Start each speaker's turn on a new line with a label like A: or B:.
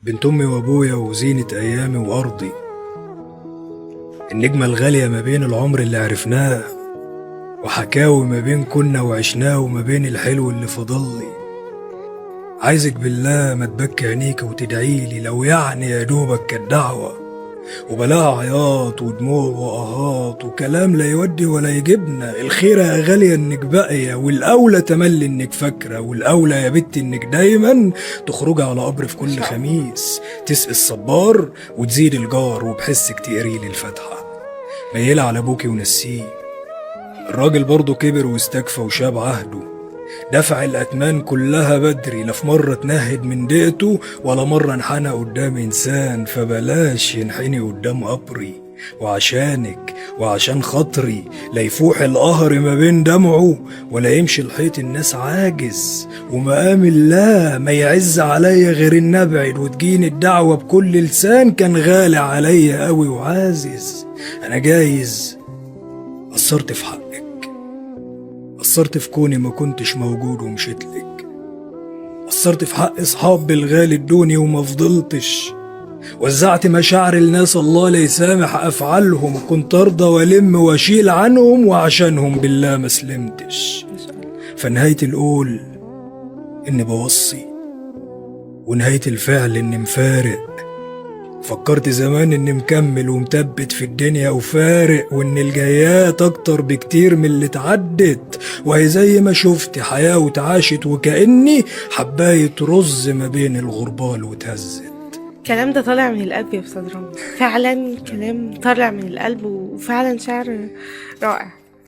A: بنت أمي وأبويا وزينة أيامي وأرضي، النجمة الغالية ما بين العمر اللي عرفناه، وحكاوي ما بين كنا وعشناه، وما بين الحلو اللي فضلي. عايزك بالله ما تبكي عينيك وتدعيلي، لو يعني يا دوبك كانت دعوة، وبلاها عياط ودموع وآهات وكلام لا يودي ولا يجيبنا. الخيرة يا غالية انك باقية، والأولى تملي انك فاكرة، والأولى يا بنتي انك دايما تخرجي على قبر في كل خميس، تسقي الصبار وتزيد الجار، وبحسك تقريلي الفاتحة. ميلة على ابوكي ونسيه، الراجل برضه كبر واستكفى وشاب عهده، دفع الأتمان كلها بدري، لا في مرة اتنهد من دقته ولا مرة انحنى قدام إنسان، فبلاش ينحني قدام قبري. وعشانك وعشان خاطري لا يفوح القهر ما بين دمعه، ولا يمشي الحيط الناس عاجز، ومقام الله ما يعز عليا غير ان ابعد، وتجيني الدعوة بكل لسان كان غالي عليا قوي وعازز. انا جايز قصرت في حقك، قصرت في كوني ما كنتش موجود ومشيتلك، قصرت في حق اصحاب بالغالي ادوني وما فضلتش، وزعت مشاعر الناس الله لا يسامح افعالهم، وكنت ارضى والم واشيل عنهم، وعشانهم بالله ما سلمتش. فنهاية القول اني بوصي، ونهاية الفعل اني مفارق. فكرت زمان اني مكمل ومثبت في الدنيا وفارق، وان الجايات اكتر بكتير من اللي اتعدت، وهي زي ما شفت حياة واتعاشت، وكأني حباية رز ما بين الغربال واتهزت.
B: الكلام ده طالع من القلب يا أستاذ رامي، فعلا كلام طالع من القلب، وفعلا شعر رائع.